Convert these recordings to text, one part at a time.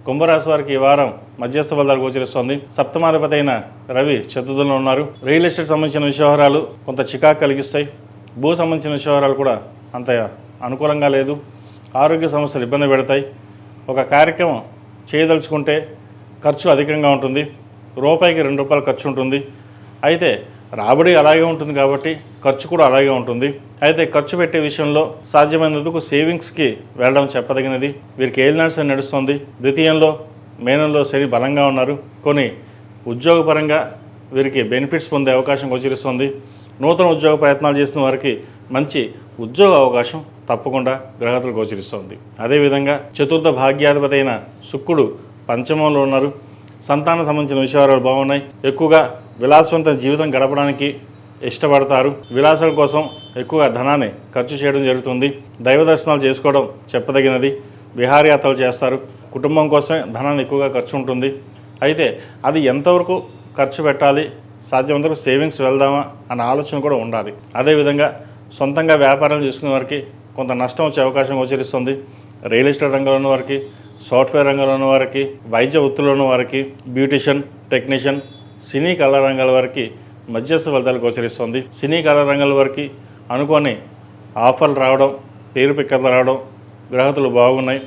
కుంభరాశి వారికి ఈ వారం మధ్యస్థ ఫలితాలు గోచరిస్తోంది. సప్తమాధిపతి అయిన రవి చతుర్థంలో ఉన్నారు. రియల్ ఎస్టేట్ సంబంధించిన వ్యవహారాలు కొంత చికాకు కలిగిస్తాయి. భూ సంబంధించిన వ్యవహారాలు కూడా అంత అనుకూలంగా లేదు. ఆరోగ్య సమస్యలు ఇబ్బంది పెడతాయి. ఒక కార్యక్రమం చేయదలుచుకుంటే ఖర్చు అధికంగా ఉంటుంది. రూపాయికి ₹2 ఖర్చు ఉంటుంది. అయితే రాబడి అలాగే ఉంటుంది కాబట్టి ఖర్చు కూడా అలాగే ఉంటుంది. అయితే ఖర్చు పెట్టే విషయంలో సాధ్యమైనందుకు సేవింగ్స్కి వెళ్ళడం చెప్పదగినది. వీరికి ఏలినాటి శని నడుస్తుంది. ద్వితీయంలో మేనంలో శని బలంగా ఉన్నారు. కొన్ని ఉద్యోగపరంగా వీరికి బెనిఫిట్స్ పొందే అవకాశం గోచరిస్తుంది. నూతన ఉద్యోగ ప్రయత్నాలు చేసిన వారికి మంచి ఉద్యోగ అవకాశం తప్పకుండా గ్రహతులు గోచరిస్తుంది. అదేవిధంగా చతుర్థ భాగ్యాధిపతి అయిన శుక్రుడు పంచమంలో ఉన్నారు. సంతానం సంబంధించిన విషయాలు బాగున్నాయి. ఎక్కువగా విలాసవంతమైన జీవితం గడపడానికి ఇష్టపడతారు. విలాసాల కోసం ఎక్కువగా ధనాన్ని ఖర్చు చేయడం జరుగుతుంది. దైవ దర్శనాలు చేసుకోవడం చెప్పదగినది. విహారయాత్రలు చేస్తారు. కుటుంబం కోసమే ధనాన్ని ఎక్కువగా ఖర్చు ఉంటుంది. అయితే అది ఎంతవరకు ఖర్చు పెట్టాలి, సాధ్యమంతవరకు సేవింగ్స్ వెళ్దామా అన్న ఆలోచన కూడా ఉండాలి. అదేవిధంగా సొంతంగా వ్యాపారాలు చేసుకునే వారికి కొంత నష్టం వచ్చే అవకాశం గోచరిస్తుంది. రియల్ ఎస్టేట్ రంగంలో ఉన్న వారికి, సాఫ్ట్వేర్ రంగంలో ఉన్న వారికి, వైద్య వృత్తిలో ఉన్న వారికి, బ్యూటిషియన్, టెక్నీషియన్, సినీ కళా రంగాల వారికి మధ్యస్థ ఫలితాలు గోచరిస్తుంది. సినీ కళా రంగాల వారికి అనుకోని ఆఫర్లు రావడం, పేరు పిక్కలు రావడం, గ్రహతులు బాగున్నాయి.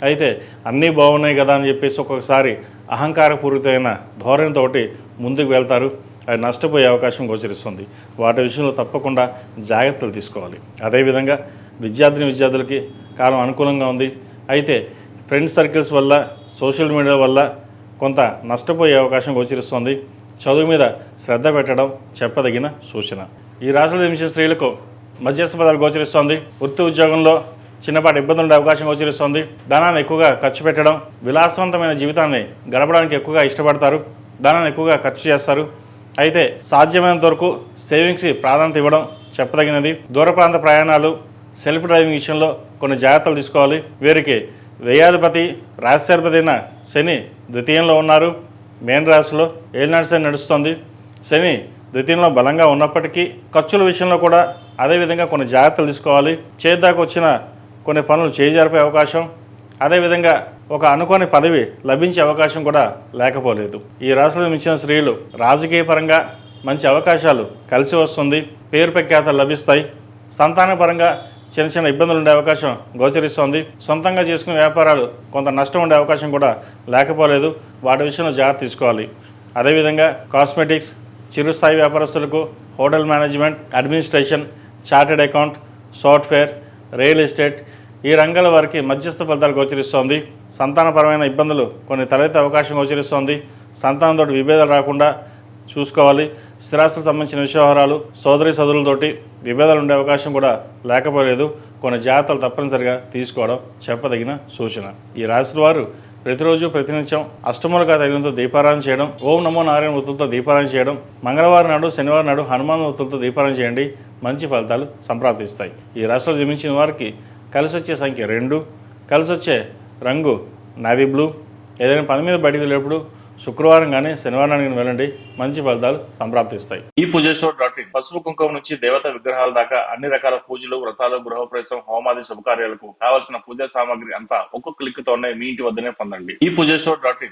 అయితే అన్నీ బాగున్నాయి కదా అని చెప్పేసి ఒక్కొక్కసారి అహంకారపూరితమైన ధోరణితోటి ముందుకు వెళ్తారు. అది నష్టపోయే అవకాశం గోచరిస్తుంది. వాటి విషయంలో తప్పకుండా జాగ్రత్తలు తీసుకోవాలి. అదేవిధంగా విద్యార్థులకి కాలం అనుకూలంగా ఉంది. అయితే ఫ్రెండ్ సర్కిల్స్ వల్ల, సోషల్ మీడియా వల్ల కొంత నష్టపోయే అవకాశం గోచరిస్తుంది. చదువు మీద శ్రద్ధ పెట్టడం చెప్పదగిన సూచన. ఈ రాశిలో జన్మించిన స్త్రీలకు మధ్యస్థ ఫలితాలు గోచరిస్తోంది. వృత్తి ఉద్యోగంలో చిన్నపాటి ఇబ్బందులు ఉండే అవకాశం గోచరిస్తోంది. ధనాన్ని ఎక్కువగా ఖర్చు పెట్టడం, విలాసవంతమైన జీవితాన్ని గడపడానికి ఎక్కువగా ఇష్టపడతారు. ధనాన్ని ఎక్కువగా ఖర్చు చేస్తారు. అయితే సాధ్యమైనంత వరకు సేవింగ్స్కి ప్రాధాన్యత ఇవ్వడం చెప్పదగినది. దూర ప్రాంత ప్రయాణాలు, సెల్ఫ్ డ్రైవింగ్ విషయంలో కొన్ని జాగ్రత్తలు తీసుకోవాలి. వీరికి వ్యయాధిపతి రాశ్యాధిపతి అయిన శని ద్వితీయంలో ఉన్నారు. మేన్ రాశిలో ఏలినాటి శని నడుస్తుంది. శని ద్వితీయంలో బలంగా ఉన్నప్పటికీ ఖర్చుల విషయంలో కూడా అదేవిధంగా కొన్ని జాగ్రత్తలు తీసుకోవాలి. చేద్దాకు వచ్చిన కొన్ని పనులు చేజారిపే అవకాశం, అదేవిధంగా ఒక అనుకోని పదవి లభించే అవకాశం కూడా లేకపోలేదు. ఈ రాశిలో మించిన స్త్రీలు రాజకీయ పరంగా మంచి అవకాశాలు కలిసి వస్తుంది. పేరు ప్రఖ్యాతలు లభిస్తాయి. సంతానపరంగా చిన్న చిన్న ఇబ్బందులు ఉండే అవకాశం గోచరిస్తోంది. సొంతంగా చేసుకునే వ్యాపారాలు కొంత నష్టం ఉండే అవకాశం కూడా లేకపోలేదు. వాటి విషయంలో జాగ్రత్త తీసుకోవాలి. అదేవిధంగా కాస్మెటిక్స్, చిరుస్థాయి వ్యాపారస్తులకు hotel management, administration, chartered account, software, real estate ఈ రంగాల వారికి మధ్యస్థ ఫలితాలు గోచరిస్తోంది. సంతానపరమైన ఇబ్బందులు కొన్ని తలెత్తే అవకాశం గోచరిస్తోంది. సంతానంతో విభేదాలు రాకుండా చూసుకోవాలి. స్థిరాస్తులకు సంబంధించిన వ్యవహారాలు, సోదరులతోటి విభేదాలు ఉండే అవకాశం కూడా లేకపోలేదు. కొన్ని జాగ్రత్తలు తప్పనిసరిగా తీసుకోవడం చెప్పదగిన సూచన. ఈ రాశి వారు ప్రతిరోజు ప్రతినిత్యం అష్టములుగా తగినంతో దీపారాధన చేయడం, ఓం నమో నారాయణ వృత్తులతో దీపారాధన చేయడం, మంగళవారం నాడు, శనివారం నాడు హనుమాన్ వృత్తులతో దీపారాధన చేయండి. మంచి ఫలితాలు సంప్రాప్తిస్తాయి. ఈ రాశిలో జన్మించిన వారికి కలిసి వచ్చే సంఖ్య 2, కలిసి వచ్చే రంగు నావీ బ్లూ. ఏదైనా పని మీద బయటికి వెళ్ళేప్పుడు శుక్రవారం కానీ శనివారానికి వెళ్ళండి. మంచి ఫలితాలు సంప్రాప్తిస్తాయి. ఈ పూజస్టోర్.in పసుపు కుంకుమ నుంచి దేవత విగ్రహాల దాకా అన్ని రకాల పూజలు, వ్రతాలు, గృహప్రవేశం, హోమాది శుభకార్యాలకు కావలసిన పూజా సామాగ్రి అంతా ఒక్కొక్క క్లిక్ తోనే మీ ఇంటి వద్దనే పొందండి. ఈ పూజస్టోర్.in